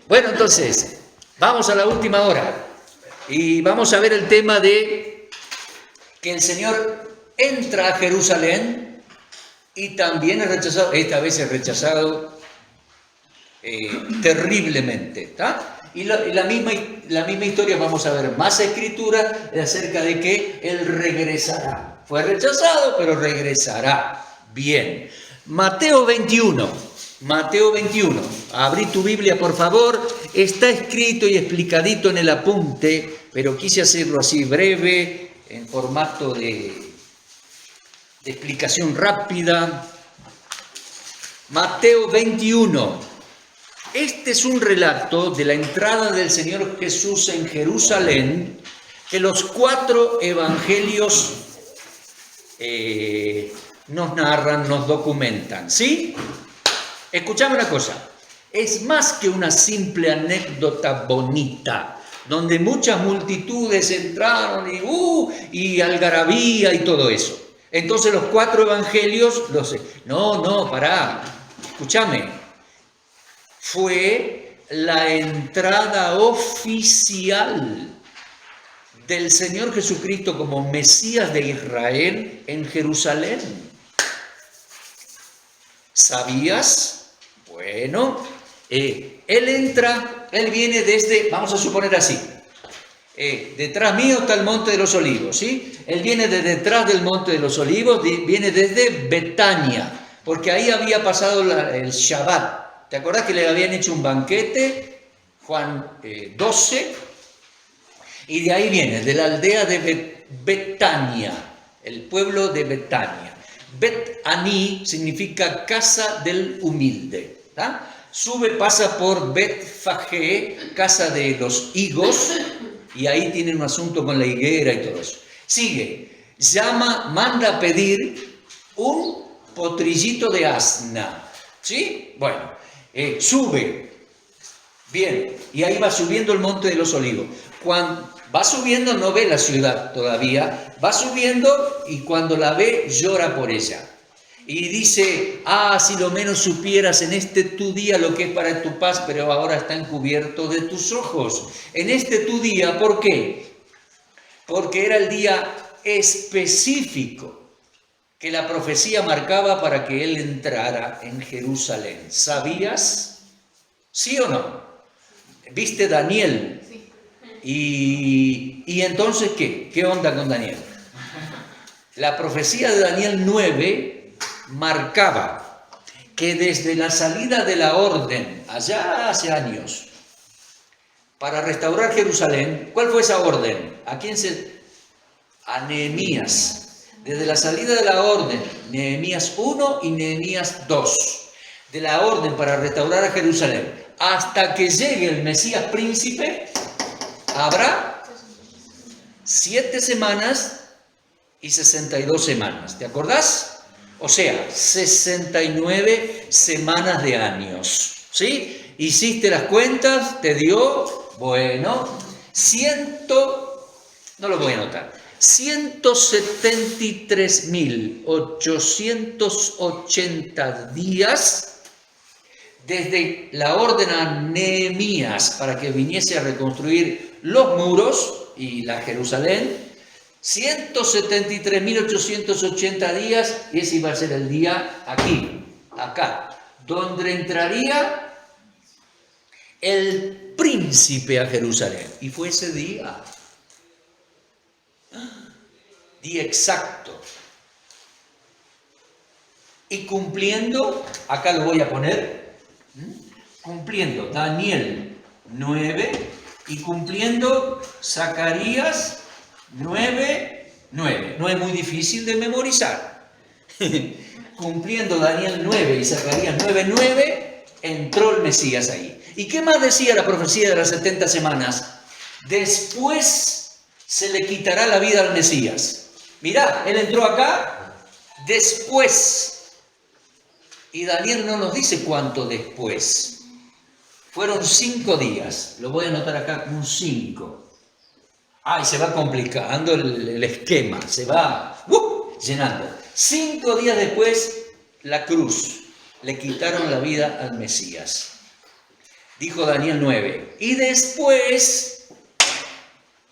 Bueno, entonces, vamos a la última hora y vamos a ver el tema de que el Señor entra a Jerusalén y también es rechazado, esta vez es rechazado terriblemente, ¿está? Y la misma historia vamos a ver más escritura acerca de que Él regresará. Fue rechazado, pero regresará. Bien. Mateo 21. Mateo 21. Abrí tu Biblia, por favor. Está escrito y explicadito en el apunte, pero quise hacerlo así breve, en formato de explicación rápida. Mateo 21. Este es un relato de la entrada del Señor Jesús en Jerusalén que los 4 evangelios nos narran, nos documentan, ¿sí? Escuchame una cosa, es más que una simple anécdota bonita, donde muchas multitudes entraron y algarabía y todo eso. Entonces los 4 evangelios, pará, escúchame. Fue la entrada oficial del Señor Jesucristo como Mesías de Israel en Jerusalén. ¿Sabías? Bueno, él viene desde, vamos a suponer así, detrás mío está el Monte de los Olivos, ¿sí? Él viene de detrás del Monte de los Olivos, viene desde Betania, porque ahí había pasado el Shabbat. ¿Te acordás que le habían hecho un banquete? Juan 12. Y de ahí viene, de la aldea de Betania, el pueblo de Betania. Bet-Aní significa casa del humilde. ¿Tá? Sube, pasa por Bet-Fagé, casa de los higos, y ahí tiene un asunto con la higuera y todo eso. Sigue, manda a pedir un potrillito de asna. ¿Sí? Bueno. Sube, bien, y ahí va subiendo el Monte de los Olivos. Cuando va subiendo no ve la ciudad todavía, va subiendo y cuando la ve llora por ella. Y dice, si lo menos supieras en este tu día lo que es para tu paz, pero ahora está encubierto de tus ojos. En este tu día, ¿por qué? Porque era el día específico que la profecía marcaba para que él entrara en Jerusalén. ¿Sabías? ¿Sí o no? ¿Viste Daniel? Sí. ¿Y entonces qué? ¿Qué onda con Daniel? La profecía de Daniel 9 marcaba que desde la salida de la orden, allá hace años, para restaurar Jerusalén, ¿cuál fue esa orden? A Nehemías. Desde la salida de la orden, Nehemías 1 y Nehemías 2, de la orden para restaurar a Jerusalén, hasta que llegue el Mesías príncipe, habrá 7 semanas y 62 semanas. ¿Te acordás? O sea, 69 semanas de años. ¿Sí? Hiciste las cuentas, te dio, bueno, no lo voy a anotar. 173.880 días desde la orden a Nehemías para que viniese a reconstruir los muros y la Jerusalén. 173.880 días, y ese iba a ser el día acá, donde entraría el príncipe a Jerusalén. Y fue ese día. Día exacto. Y cumpliendo, acá lo voy a poner, cumpliendo Daniel 9 y cumpliendo Zacarías 9:9. No es muy difícil de memorizar. Cumpliendo Daniel 9 y Zacarías 9:9, entró el Mesías ahí. ¿Y qué más decía la profecía de las 70 semanas? Después se le quitará la vida al Mesías. Mirá, él entró acá después. Y Daniel no nos dice cuánto después. Fueron 5 días. Lo voy a anotar acá, un 5. Y se va complicando el esquema. Se va llenando. 5 días después, la cruz. Le quitaron la vida al Mesías. dijo Daniel 9. Y después,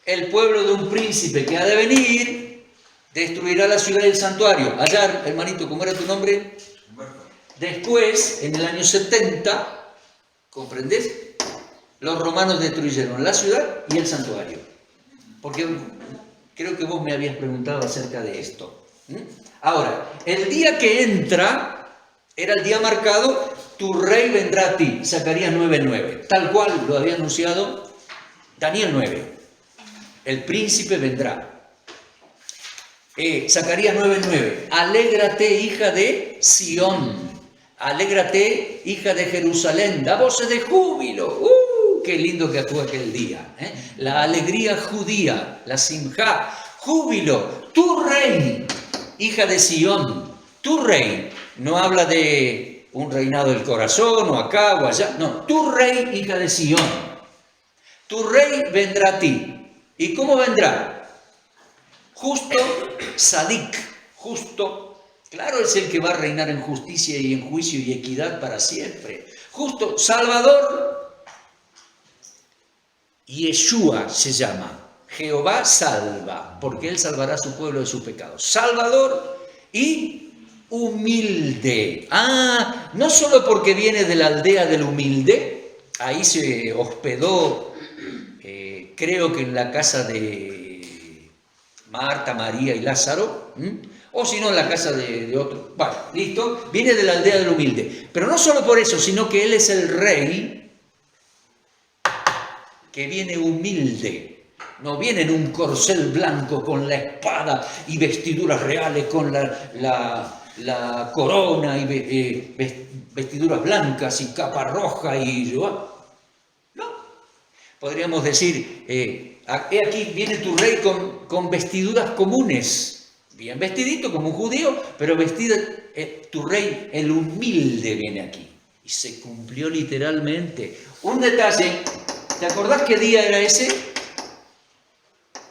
el pueblo de un príncipe que ha de venir, destruirá la ciudad y el santuario. Allá, hermanito, ¿cómo era tu nombre? Después, en el año 70, ¿comprendes? Los romanos destruyeron la ciudad y el santuario. Porque creo que vos me habías preguntado acerca de esto. Ahora, el día que entra, era el día marcado, tu rey vendrá a ti. Zacarías 9:9. Tal cual lo había anunciado Daniel 9. El príncipe vendrá. Zacarías 9:9. Alégrate, hija de Sión. Alégrate, hija de Jerusalén. Da voces de júbilo. Qué lindo que fue aquel día. La alegría judía, la simjá. Júbilo. Tu rey, hija de Sión. Tu rey. No habla de un reinado del corazón o acá o allá. No, tu rey, hija de Sión. Tu rey vendrá a ti. ¿Y cómo vendrá? Justo, sadik, justo. Claro, es el que va a reinar en justicia y en juicio y equidad para siempre. Justo, Salvador, Yeshua se llama. Jehová salva, porque Él salvará a su pueblo de sus pecados. Salvador y humilde. No solo porque viene de la aldea del humilde, ahí se hospedó, creo que en la casa de Marta, María y Lázaro, o si no en la casa de otro. Bueno, listo, viene de la aldea del humilde. Pero no solo por eso, sino que Él es el rey que viene humilde. No viene en un corcel blanco con la espada y vestiduras reales con la corona y vestiduras blancas y capa roja y... No. Podríamos decir, he aquí viene tu rey con vestiduras comunes. Bien vestidito como un judío, pero vestido, tu rey, el humilde, viene aquí. Y se cumplió literalmente. Un detalle, ¿te acordás qué día era ese?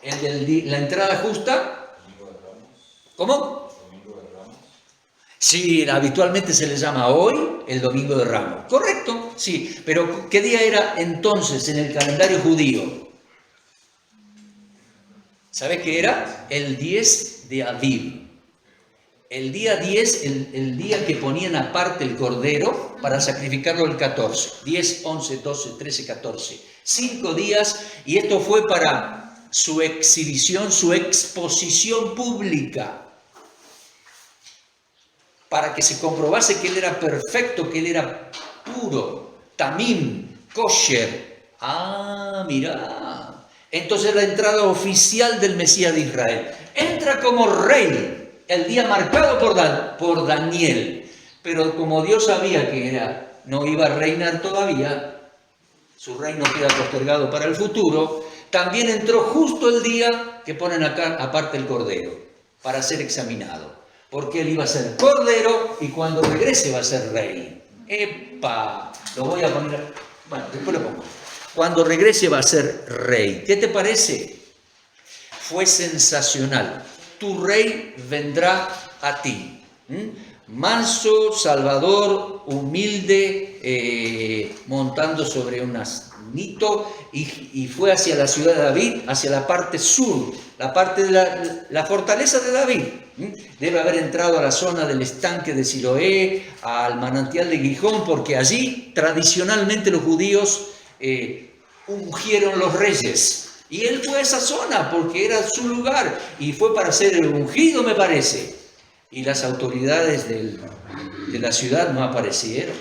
El de la entrada justa. Domingo de Ramos. ¿Cómo? Domingo de Ramos. Sí, habitualmente se le llama hoy el Domingo de Ramos. Correcto, sí. Pero ¿qué día era entonces en el calendario judío? ¿Sabes qué era? El 10 de Aviv. El día 10, el día que ponían aparte el cordero para sacrificarlo el 14. 10, 11, 12, 13, 14. 5 días, y esto fue para su exhibición, su exposición pública. Para que se comprobase que él era perfecto, que él era puro, tamim, kosher. Mirá. Entonces la entrada oficial del Mesías de Israel. Entra como rey el día marcado por Daniel. Pero como Dios sabía que no iba a reinar todavía, su reino queda postergado para el futuro, también entró justo el día que ponen acá aparte el cordero para ser examinado. Porque él iba a ser cordero y cuando regrese va a ser rey. ¡Epa! Lo voy a poner... Bueno, después lo pongo. Cuando regrese va a ser rey. ¿Qué te parece? Fue sensacional. Tu rey vendrá a ti. Manso, salvador, humilde, montando sobre un asnito, y fue hacia la ciudad de David, hacia la parte sur, la parte de la fortaleza de David. Debe haber entrado a la zona del estanque de Siloé, al manantial de Gijón, porque allí tradicionalmente los judíos ungieron los reyes. Y él fue a esa zona porque era su lugar y fue para ser ungido, me parece. Y las autoridades de la ciudad no aparecieron.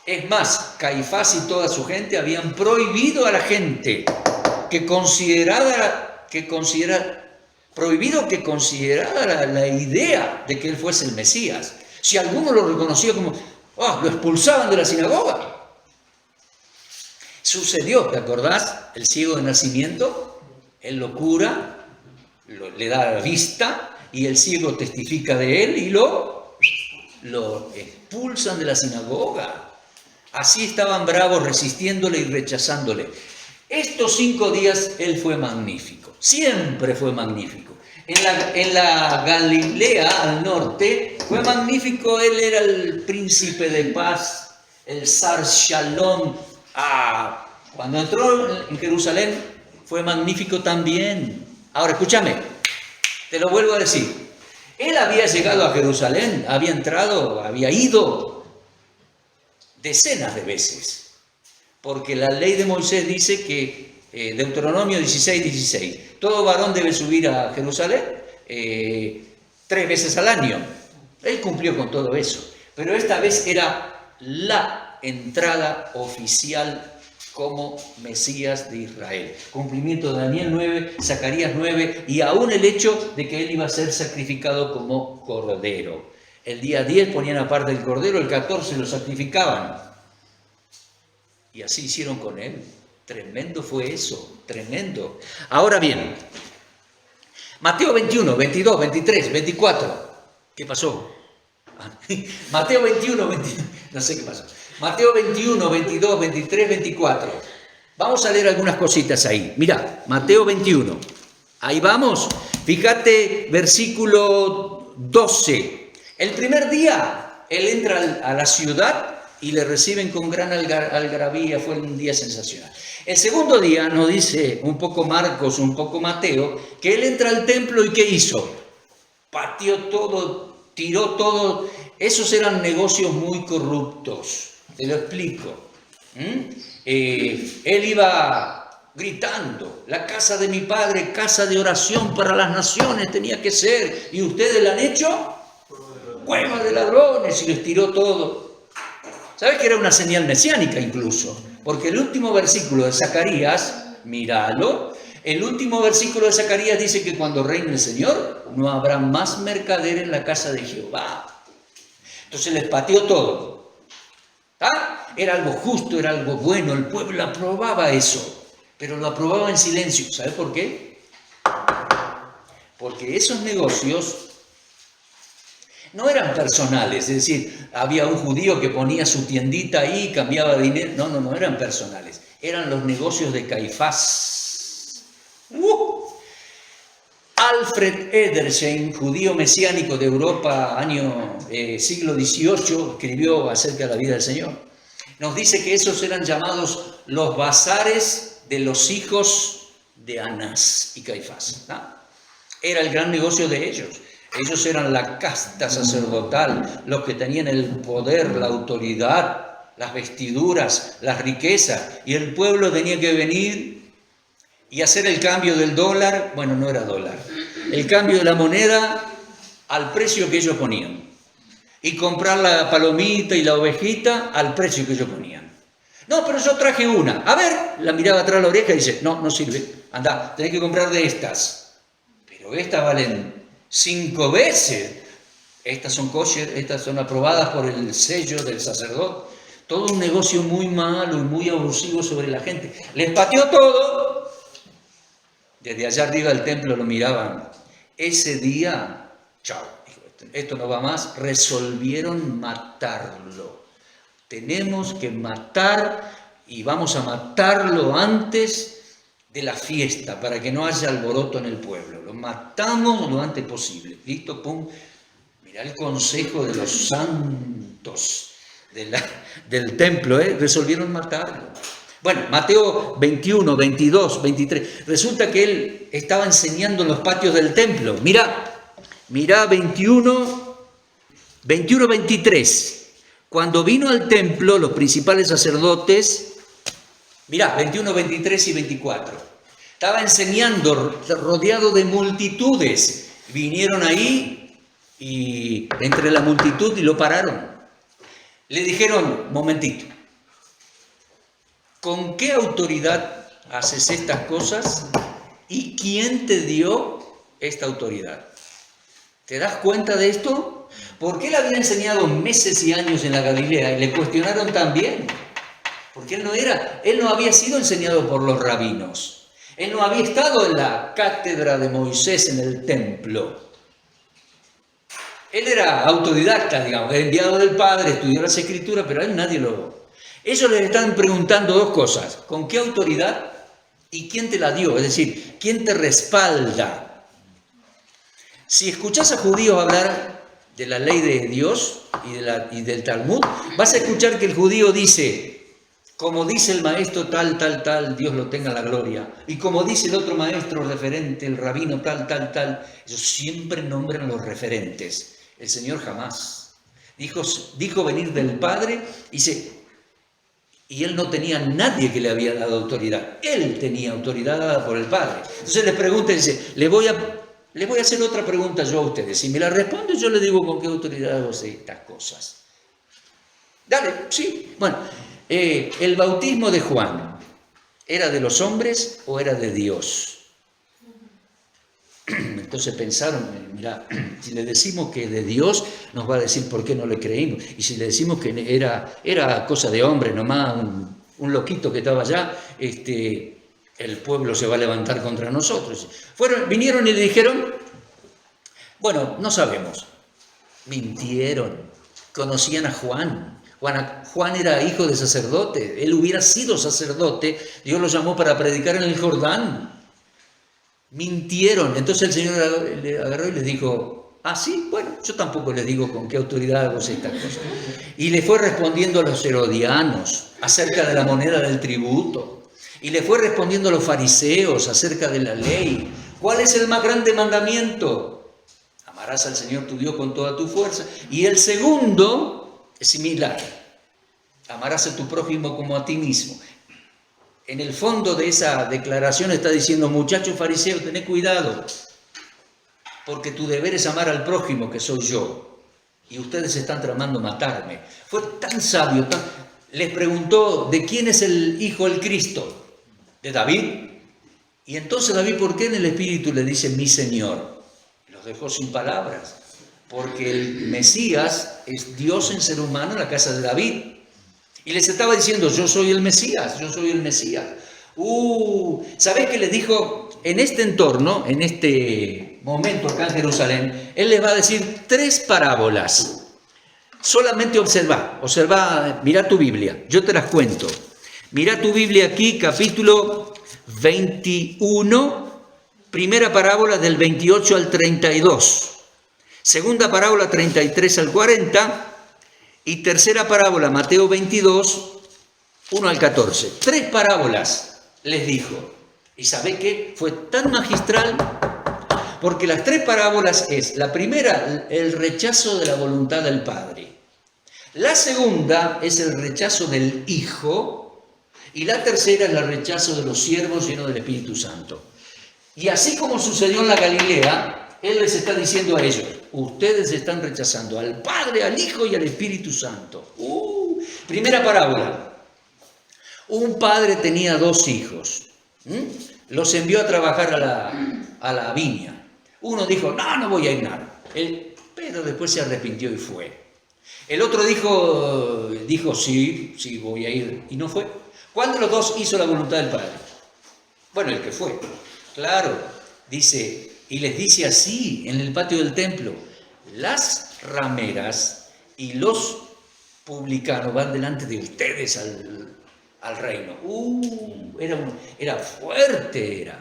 Es más, Caifás y toda su gente habían prohibido a la gente prohibido que considerara la idea de que él fuese el Mesías. Si alguno lo reconocía como, lo expulsaban de la sinagoga. Sucedió, ¿te acordás? El ciego de nacimiento, él lo cura, le da la vista y el ciego testifica de él y lo expulsan de la sinagoga. Así estaban bravos resistiéndole y rechazándole. Estos 5 días él fue magnífico, siempre fue magnífico. En la Galilea al norte fue magnífico, él era el príncipe de paz, el Sar Shalom. Cuando entró en Jerusalén fue magnífico también. Ahora, escúchame, te lo vuelvo a decir. Él había llegado a Jerusalén, había entrado, había ido decenas de veces. Porque la ley de Moisés dice que, Deuteronomio 16:16, todo varón debe subir a Jerusalén 3 veces al año. Él cumplió con todo eso. Pero esta vez era la entrada oficial como Mesías de Israel. Cumplimiento de Daniel 9, Zacarías 9 y aún el hecho de que él iba a ser sacrificado como cordero. El día 10 ponían aparte el cordero, el 14 lo sacrificaban. Y así hicieron con él. Tremendo fue eso, tremendo. Ahora bien, Mateo 21, 22, 23, 24. ¿Qué pasó? Mateo 21, 22, no sé qué pasó. Mateo 21, 22, 23, 24. Vamos a leer algunas cositas ahí. Mirá, Mateo 21. Ahí vamos. Fíjate, versículo 12. El primer día, él entra a la ciudad y le reciben con gran algarabía. Fue un día sensacional. El segundo día nos dice un poco Marcos, un poco Mateo, que él entra al templo y ¿qué hizo? Pateó todo, tiró todo. Esos eran negocios muy corruptos. Te lo explico. Él iba gritando, la casa de mi padre, casa de oración para las naciones tenía que ser. ¿Y ustedes la han hecho? Cueva de ladrones, y les tiró todo. ¿Sabes que era una señal mesiánica incluso? Porque el último versículo de Zacarías, míralo, el último versículo de Zacarías dice que cuando reine el Señor, no habrá más mercader en la casa de Jehová. Entonces les pateó todo. Era algo justo, era algo bueno, el pueblo aprobaba eso, pero lo aprobaba en silencio. ¿Sabe por qué? Porque esos negocios no eran personales, es decir, había un judío que ponía su tiendita ahí y cambiaba dinero. No eran personales, eran los negocios de Caifás. Alfred Edersheim, judío mesiánico de Europa, siglo XVIII, escribió acerca de la vida del Señor. Nos dice que esos eran llamados los bazares de los hijos de Anás y Caifás. Era el gran negocio de ellos. Ellos eran la casta sacerdotal, los que tenían el poder, la autoridad, las vestiduras, las riquezas. Y el pueblo tenía que venir y hacer el cambio del dólar, bueno, no era dólar, el cambio de la moneda al precio que ellos ponían. Y comprar la palomita y la ovejita al precio que ellos ponían. No, pero yo traje una. A ver, la miraba atrás de la oreja y dice, no sirve. Andá, tenés que comprar de estas. Pero estas valen 5 veces. Estas son kosher, estas son aprobadas por el sello del sacerdote. Todo un negocio muy malo y muy abusivo sobre la gente. Les pateó todo. Desde allá arriba del templo lo miraban. Ese día, chao. Esto no va más, resolvieron matarlo. Tenemos que matar y vamos a matarlo antes de la fiesta para que no haya alboroto en el pueblo. Lo matamos lo antes posible. ¿Listo? Pum. Mirá el consejo de los santos del templo, resolvieron matarlo. Bueno, Mateo 21, 22, 23. Resulta que él estaba enseñando en los patios del templo. Mirá 21, 23. Cuando vino al templo, los principales sacerdotes, mirá, 21, 23 y 24. Estaba enseñando rodeado de multitudes. Vinieron ahí y entre la multitud y lo pararon. Le dijeron, momentito, ¿con qué autoridad haces estas cosas? ¿Y quién te dio esta autoridad? ¿Te das cuenta de esto? Porque él había enseñado meses y años en la Galilea y le cuestionaron también. Porque él no había sido enseñado por los rabinos. Él no había estado en la cátedra de Moisés en el templo. Él era autodidacta, digamos, enviado del Padre, estudió las Escrituras, pero a él nadie lo... Ellos le están preguntando 2 cosas. ¿Con qué autoridad? ¿Y quién te la dio? Es decir, ¿quién te respalda? Si escuchás a judíos hablar, de la ley de Dios y del Talmud, vas a escuchar que el judío dice, como dice el maestro tal, tal, tal, Dios lo tenga en la gloria, y como dice el otro maestro referente, el rabino tal, tal, tal, ellos siempre nombran los referentes. El Señor jamás. Dijo venir del Padre, dice, y él no tenía nadie que le había dado autoridad. Él tenía autoridad dada por el Padre. Entonces les pregunta, dice, les voy a hacer otra pregunta yo a ustedes. Si me la responden, yo les digo con qué autoridad hago estas cosas. Dale, sí. Bueno, el bautismo de Juan, ¿era de los hombres o era de Dios? Entonces pensaron, mira, si le decimos que de Dios, nos va a decir por qué no le creímos. Y si le decimos que era cosa de hombre nomás, un loquito que estaba allá, el pueblo se va a levantar contra nosotros. Vinieron y le dijeron, bueno, no sabemos. Mintieron. Conocían a Juan. Juan era hijo de sacerdote. Él hubiera sido sacerdote. Dios lo llamó para predicar en el Jordán. Mintieron. Entonces el Señor le agarró y les dijo, ah, sí, bueno, yo tampoco les digo con qué autoridad hago estas cosas. Y le fue respondiendo a los herodianos acerca de la moneda del tributo. Y le fue respondiendo a los fariseos acerca de la ley. ¿Cuál es el más grande mandamiento? Amarás al Señor tu Dios con toda tu fuerza. Y el segundo es similar. Amarás a tu prójimo como a ti mismo. En el fondo de esa declaración está diciendo, muchachos fariseos, tened cuidado, porque tu deber es amar al prójimo, que soy yo, y ustedes están tramando matarme. Fue tan sabio, les preguntó, ¿de quién es el Hijo, el Cristo? ¿De David? Y entonces David, ¿por qué en el Espíritu le dice mi Señor? Los dejó sin palabras, porque el Mesías es Dios en ser humano en la casa de David. Y les estaba diciendo, yo soy el Mesías, yo soy el Mesías. ¿Sabés qué les dijo? En este entorno, en este momento acá en Jerusalén, Él les va a decir 3 parábolas. Solamente observa, mirá tu Biblia, yo te las cuento. Mirá tu Biblia aquí, capítulo 21, primera parábola del 28 al 32. Segunda parábola 33 al 40. Y tercera parábola, Mateo 22, 1 al 14. 3 parábolas les dijo. ¿Y sabés qué? Fue tan magistral, porque las 3 parábolas es, la primera, el rechazo de la voluntad del Padre. La segunda es el rechazo del Hijo. Y la tercera es el rechazo de los siervos llenos del Espíritu Santo. Y así como sucedió en la Galilea, Él les está diciendo a ellos, ustedes están rechazando al Padre, al Hijo y al Espíritu Santo. Primera parábola. Un padre tenía 2 hijos. Los envió a trabajar a la viña. Uno dijo, no voy a ir nada. Pero después se arrepintió y fue. El otro dijo, sí, voy a ir. Y no fue. ¿Cuál de los 2 hizo la voluntad del Padre? Bueno, el que fue. Claro, dice... Y les dice así en el patio del templo, las rameras y los publicanos van delante de ustedes al reino. Era fuerte,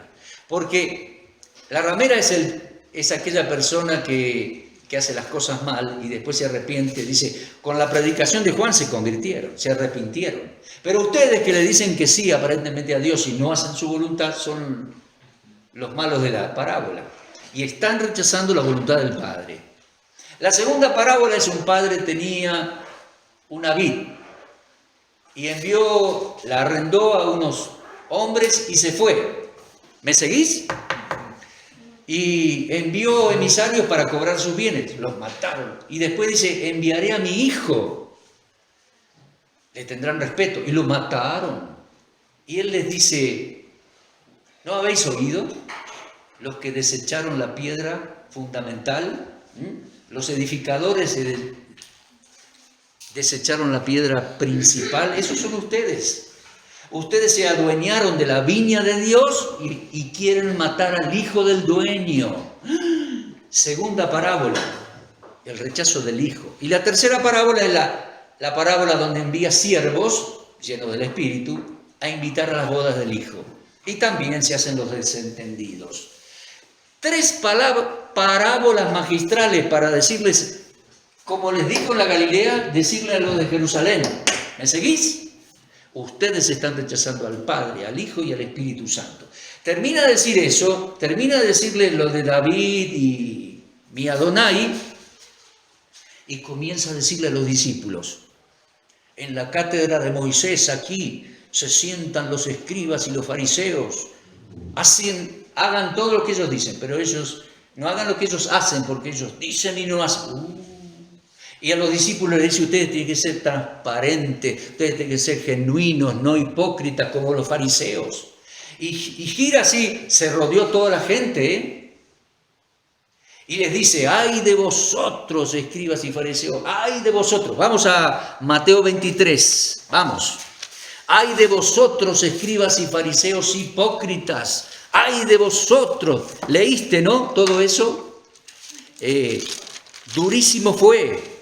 porque la ramera es aquella persona que hace las cosas mal y después se arrepiente. Dice, con la predicación de Juan se convirtieron, se arrepintieron. Pero ustedes que le dicen que sí aparentemente a Dios y no hacen su voluntad son los malos de la parábola. Y están rechazando la voluntad del Padre. La segunda parábola es un padre tenía una vid y la arrendó a unos hombres y se fue. ¿Me seguís? Y envió emisarios para cobrar sus bienes. Los mataron. Y después dice, enviaré a mi hijo. Le tendrán respeto. Y lo mataron. Y él les dice, ¿no habéis oído? Los que desecharon la piedra fundamental, los edificadores desecharon la piedra principal, esos son ustedes. Ustedes se adueñaron de la viña de Dios y quieren matar al hijo del dueño. Segunda parábola, el rechazo del hijo. Y la tercera parábola es la parábola donde envía siervos, llenos del Espíritu, a invitar a las bodas del hijo. Y también se hacen los desentendidos. 3 parábolas magistrales para decirles como les dijo en la Galilea, decirle a los de Jerusalén, ¿me seguís? Ustedes están rechazando al Padre, al Hijo y al Espíritu Santo. Termina de decir eso, termina de decirle lo de David y mi Adonai, y comienza a decirle a los discípulos, en la cátedra de Moisés aquí se sientan los escribas y los fariseos, hagan todo lo que ellos dicen, pero ellos no hagan lo que ellos hacen, porque ellos dicen y no hacen. Y a los discípulos les dice, ustedes tienen que ser transparentes, ustedes tienen que ser genuinos, no hipócritas como los fariseos. Y gira así, se rodeó toda la gente, ¿eh? Y les dice, ay de vosotros, escribas y fariseos, ay de vosotros. Vamos a Mateo 23, vamos. Ay de vosotros, escribas y fariseos hipócritas, ay de vosotros. ¿Leíste, no? Todo eso. Durísimo fue.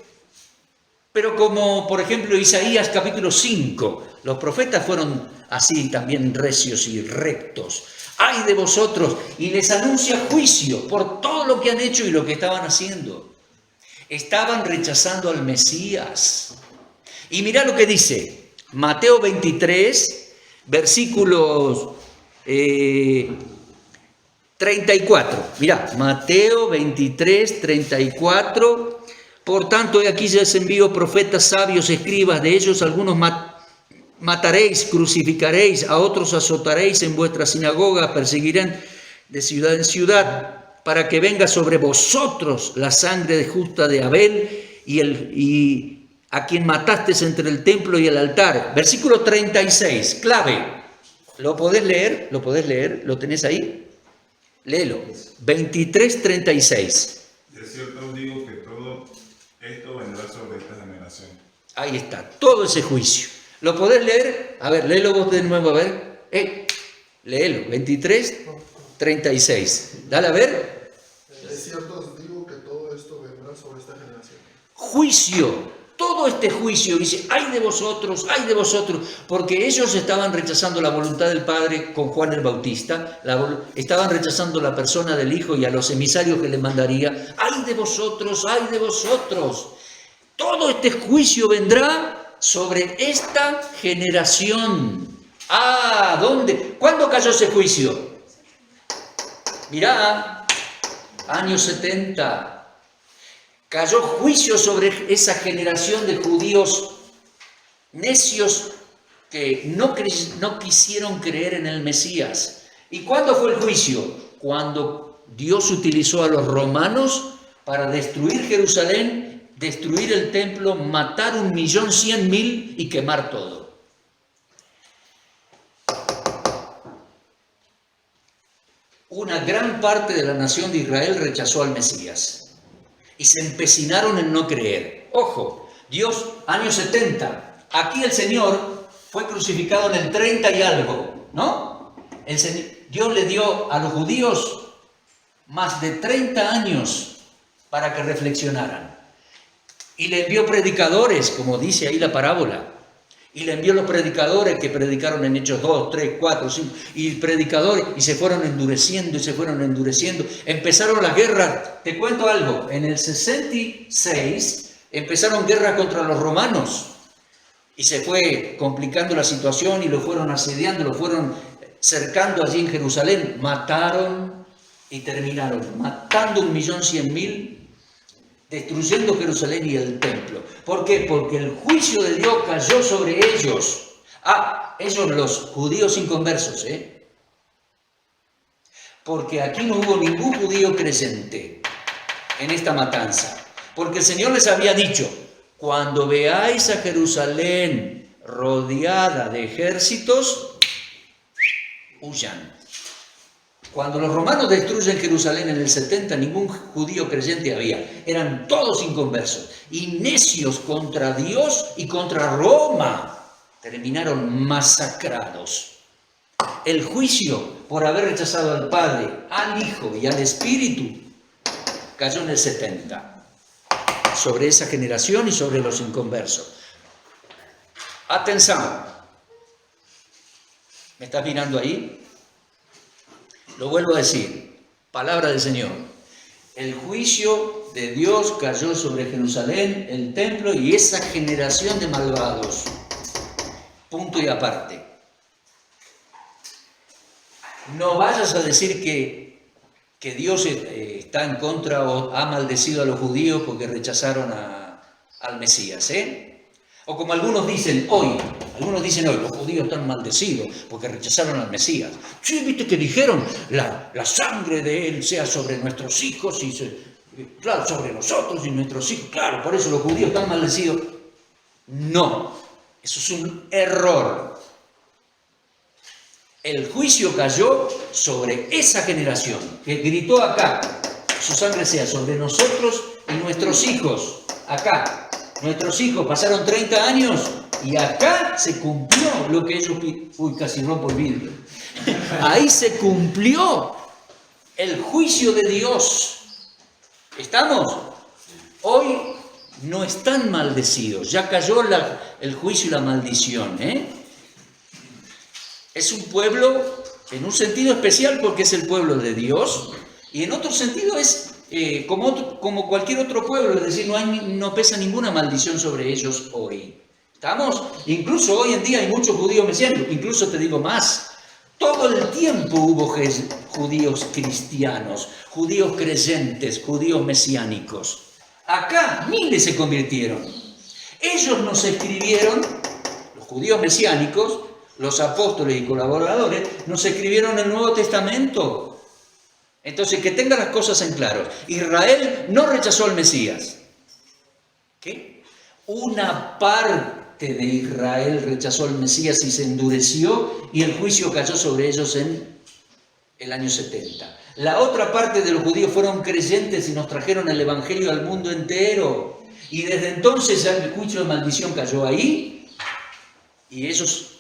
Pero como, por ejemplo, Isaías capítulo 5, los profetas fueron así también recios y rectos. ¡Ay de vosotros! Y les anuncia juicio por todo lo que han hecho y lo que estaban haciendo. Estaban rechazando al Mesías. Y mirá lo que dice, Mateo 23, versículos 34. Mirá, Mateo 23, 34. Por tanto, he aquí les envío profetas sabios, escribas, de ellos algunos mataréis, crucificaréis, a otros azotaréis en vuestras sinagogas, perseguirán de ciudad en ciudad, para que venga sobre vosotros la sangre justa de Abel y a quien matasteis entre el templo y el altar. Versículo 36, clave. ¿Lo podés leer? ¿Lo podés leer? ¿Lo tenés ahí? Léelo. 23, 36. De cierto os digo que todo esto vendrá sobre esta generación. Ahí está, todo ese juicio. ¿Lo podés leer? A ver, léelo vos de nuevo, a ver. Léelo, 23, 36. Dale a ver. De cierto os digo que todo esto vendrá sobre esta generación. Juicio, todo este juicio, dice, ay de vosotros, porque ellos estaban rechazando la voluntad del Padre con Juan el Bautista, estaban rechazando la persona del Hijo y a los emisarios que le mandaría, ay de vosotros, todo este juicio vendrá sobre esta generación. Ah, ¿dónde? ¿Cuándo cayó ese juicio? Mirá, años 70. Cayó juicio sobre esa generación de judíos necios que no quisieron creer en el Mesías. ¿Y cuándo fue el juicio? Cuando Dios utilizó a los romanos para destruir Jerusalén, destruir el templo, matar 1.100.000 y quemar todo. Una gran parte de la nación de Israel rechazó al Mesías y se empecinaron en no creer. Ojo, Dios, años 70, aquí el Señor fue crucificado en el 30 y algo, ¿no? Dios le dio a los judíos más de 30 años para que reflexionaran. Y le envió predicadores, como dice ahí la parábola. Y le envió los predicadores que predicaron en Hechos 2, 3, 4, 5. Y predicadores, y se fueron endureciendo, Empezaron las guerras. Te cuento algo. En el 66 empezaron guerras contra los romanos. Y se fue complicando la situación y lo fueron asediando, lo fueron cercando allí en Jerusalén. Mataron y terminaron matando 1.100.000. Destruyendo Jerusalén y el templo. ¿Por qué? Porque el juicio de Dios cayó sobre ellos. Ellos los judíos inconversos, Porque aquí no hubo ningún judío creyente en esta matanza. Porque el Señor les había dicho, cuando veáis a Jerusalén rodeada de ejércitos, huyan. Cuando los romanos destruyen Jerusalén en el 70, ningún judío creyente había. Eran todos inconversos y necios contra Dios y contra Roma. Terminaron masacrados. El juicio por haber rechazado al Padre, al Hijo y al Espíritu cayó en el 70. Sobre esa generación y sobre los inconversos. Atención. ¿Me estás mirando ahí? Lo vuelvo a decir, palabra del Señor. El juicio de Dios cayó sobre Jerusalén, el templo y esa generación de malvados. Punto y aparte. No vayas a decir que Dios está en contra o ha maldecido a los judíos porque rechazaron al Mesías, O como algunos dicen hoy, los judíos están maldecidos porque rechazaron al Mesías. Sí, viste que dijeron, la sangre de él sea sobre nuestros hijos claro, sobre nosotros y nuestros hijos. Claro, por eso los judíos están maldecidos. No, eso es un error. El juicio cayó sobre esa generación que gritó acá, su sangre sea sobre nosotros y nuestros hijos. Acá, nuestros hijos pasaron 30 años y acá se cumplió lo que ellos... Uy, casi rompo el vidrio. Ahí se cumplió el juicio de Dios. ¿Estamos? Hoy no están maldecidos, ya cayó el juicio y la maldición, Es un pueblo, en un sentido especial porque es el pueblo de Dios, y en otro sentido es como cualquier otro pueblo, es decir, no pesa ninguna maldición sobre ellos hoy. ¿Estamos? Incluso hoy en día hay muchos judíos mesiánicos, incluso te digo más, todo el tiempo hubo judíos cristianos, judíos creyentes, judíos mesiánicos. Acá miles se convirtieron. Ellos nos escribieron, los judíos mesiánicos, los apóstoles y colaboradores, nos escribieron el Nuevo Testamento. Entonces, que tengan las cosas en claro. Israel no rechazó al Mesías. ¿Qué? Una parte de Israel rechazó al Mesías y se endureció y el juicio cayó sobre ellos en el año 70. La otra parte de los judíos fueron creyentes y nos trajeron el Evangelio al mundo entero. Y desde entonces ya el juicio de maldición cayó ahí y ellos...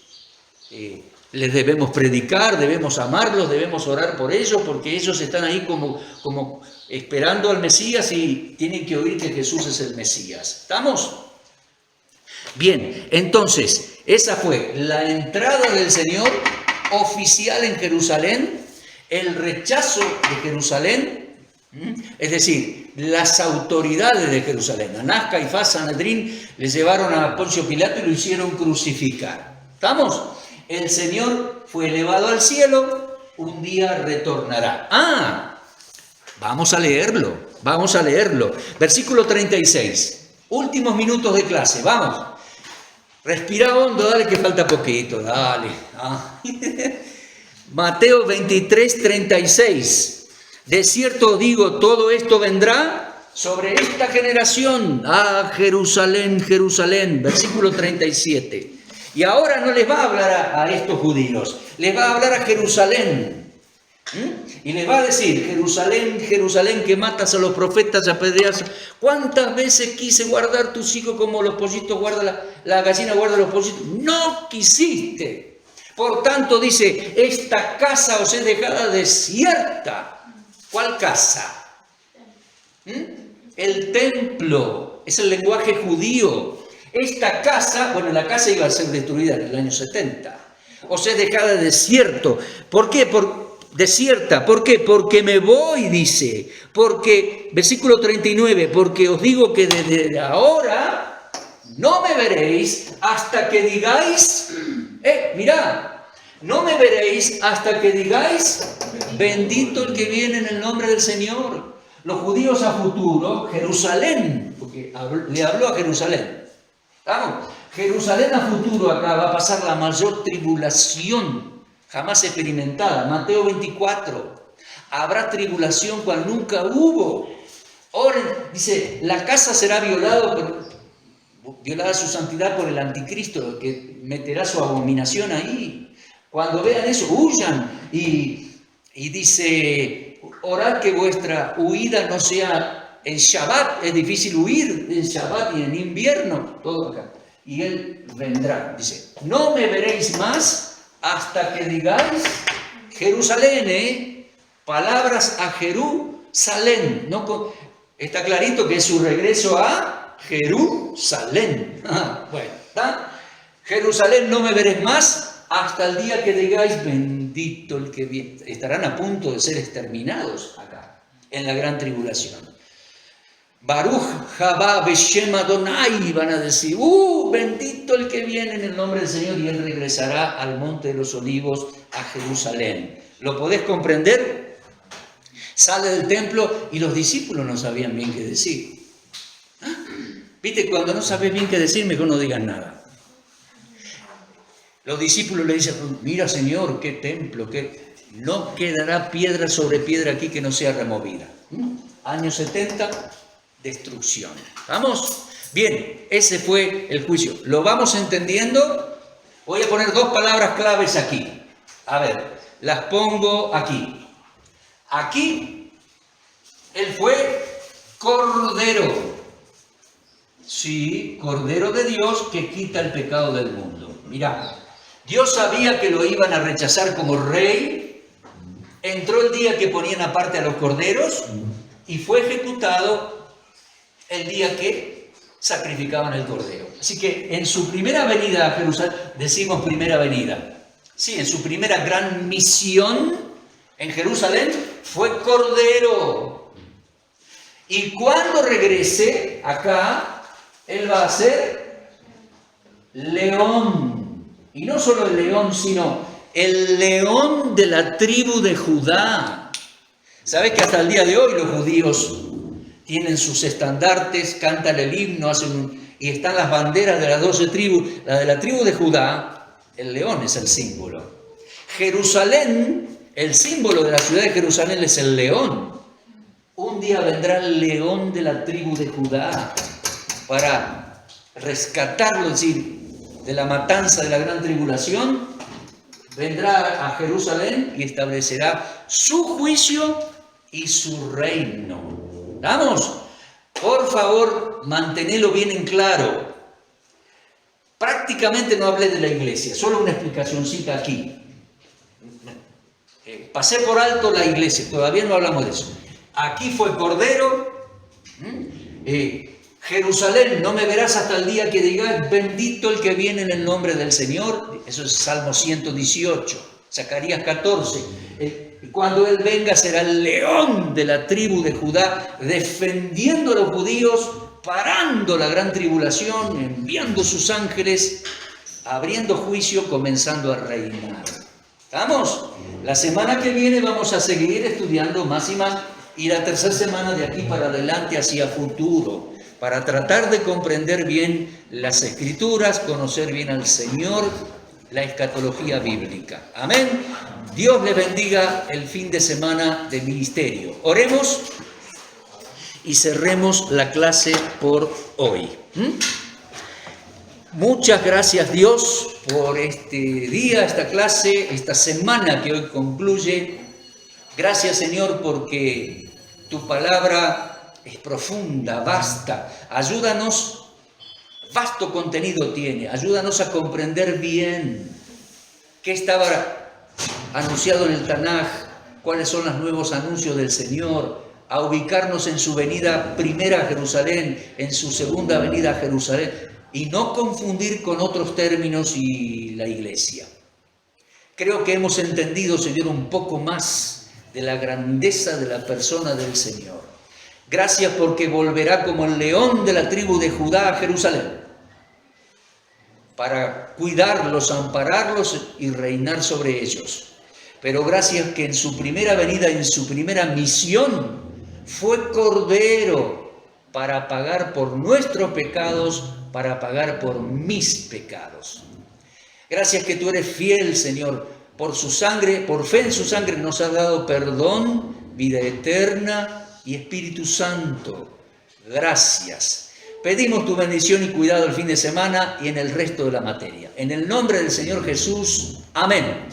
les debemos predicar, debemos amarlos, debemos orar por ellos, porque ellos están ahí como esperando al Mesías y tienen que oír que Jesús es el Mesías. ¿Estamos? Bien, entonces, esa fue la entrada del Señor oficial en Jerusalén, el rechazo de Jerusalén, es decir, las autoridades de Jerusalén, Anás, Caifás, Sanedrín, le llevaron a Poncio Pilato y lo hicieron crucificar. ¿Estamos? El Señor fue elevado al cielo, un día retornará. Vamos a leerlo. Versículo 36, últimos minutos de clase, vamos. Respira hondo, dale que falta poquito, dale. Mateo 23, 36. De cierto digo, todo esto vendrá sobre esta generación. Jerusalén, Jerusalén, versículo 37. Y ahora no les va a hablar a estos judíos, les va a hablar a Jerusalén. Y les va a decir, Jerusalén, Jerusalén, que matas a los profetas, apedreas. ¿Cuántas veces quise guardar tus hijos como los pollitos guarda la gallina guarda los pollitos? No quisiste. Por tanto dice, esta casa os he dejada desierta. ¿Cuál casa? El templo, es el lenguaje judío. Esta casa, bueno, la casa iba a ser destruida en el año 70. Os he dejado desierto. ¿Por qué? Desierta. ¿Por qué? Porque me voy, dice. Porque, versículo 39, porque os digo que desde ahora no me veréis hasta que digáis, mirad, no me veréis hasta que digáis, bendito el que viene en el nombre del Señor. Los judíos a futuro, Jerusalén, porque le habló a Jerusalén. ¿Estamos? Jerusalén a futuro acá va a pasar la mayor tribulación jamás experimentada. Mateo 24. Habrá tribulación cual nunca hubo. Oren, dice, la casa será violada su santidad por el anticristo, que meterá su abominación ahí. Cuando vean eso, huyan. Y dice, orad que vuestra huida no sea... En Shabbat es difícil huir, en Shabbat y en invierno, todo acá. Y Él vendrá, dice, no me veréis más hasta que digáis Jerusalén, palabras a Jerusalén. No, está clarito que es su regreso a Jerusalén. Bueno, ¿está? Jerusalén, no me veréis más hasta el día que digáis bendito el que viene. Estarán a punto de ser exterminados acá. en la gran tribulación. Baruch Haba Beshem Adonai, van a decir, bendito el que viene en el nombre del Señor, y él regresará al monte de los olivos, a Jerusalén. ¿Lo podés comprender? Sale del templo y los discípulos no sabían bien qué decir. ¿Viste? Cuando no sabes bien qué decir, mejor no digas nada. Los discípulos le dicen, mira Señor, qué templo, que no quedará piedra sobre piedra aquí que no sea removida. Año 70, destrucción. ¿Vamos? Bien, ese fue el juicio. ¿Lo vamos entendiendo? Voy a poner dos palabras claves aquí. A ver, las pongo aquí. Aquí, él fue Cordero. Sí, Cordero de Dios que quita el pecado del mundo. Mirá, Dios sabía que lo iban a rechazar como rey. Entró el día que ponían aparte a los corderos y fue ejecutado el día que sacrificaban el cordero. Así que en su primera venida a Jerusalén, decimos primera venida, sí, en su primera gran misión en Jerusalén fue cordero. Y cuando regrese acá, él va a ser león. Y no solo el león, sino el león de la tribu de Judá. ¿Sabes que hasta el día de hoy los judíos tienen sus estandartes, cantan el himno, y están las banderas de las 12 tribus? La de la tribu de Judá, el león es el símbolo. Jerusalén, el símbolo de la ciudad de Jerusalén es el león. Un día vendrá el león de la tribu de Judá para rescatarlo, es decir, de la matanza de la gran tribulación. Vendrá a Jerusalén y establecerá su juicio y su reino. ¿Vamos? Por favor, mantenelo bien en claro. Prácticamente no hablé de la iglesia, solo una explicacióncita aquí. Pasé por alto la iglesia, todavía no hablamos de eso. Aquí fue Cordero. Jerusalén, no me verás hasta el día que digas, bendito el que viene en el nombre del Señor. Eso es Salmo 118, Zacarías 14. Cuando Él venga será el león de la tribu de Judá, defendiendo a los judíos, parando la gran tribulación, enviando sus ángeles, abriendo juicio, comenzando a reinar. ¿Estamos? La semana que viene vamos a seguir estudiando más y más, y la tercera semana de aquí para adelante hacia futuro, para tratar de comprender bien las Escrituras, conocer bien al Señor, la escatología bíblica. Amén. Dios les bendiga el fin de semana de ministerio. Oremos y cerremos la clase por hoy. Muchas gracias, Dios, por este día, esta clase, esta semana que hoy concluye. Gracias, Señor, porque tu palabra es profunda, vasta. Ayúdanos, vasto contenido tiene. Ayúdanos a comprender bien qué estaba anunciado en el Tanaj, cuáles son los nuevos anuncios del Señor, a ubicarnos en su venida primera a Jerusalén, en su segunda venida a Jerusalén, y no confundir con otros términos y la iglesia. Creo que hemos entendido, Señor, un poco más de la grandeza de la persona del Señor. Gracias porque volverá como el león de la tribu de Judá a Jerusalén, para cuidarlos, ampararlos y reinar sobre ellos. Pero gracias que en su primera venida, en su primera misión, fue Cordero para pagar por nuestros pecados, para pagar por mis pecados. Gracias que tú eres fiel, Señor, por su sangre, por fe en su sangre nos has dado perdón, vida eterna y Espíritu Santo. Gracias. Pedimos tu bendición y cuidado el fin de semana y en el resto de la materia. En el nombre del Señor Jesús. Amén.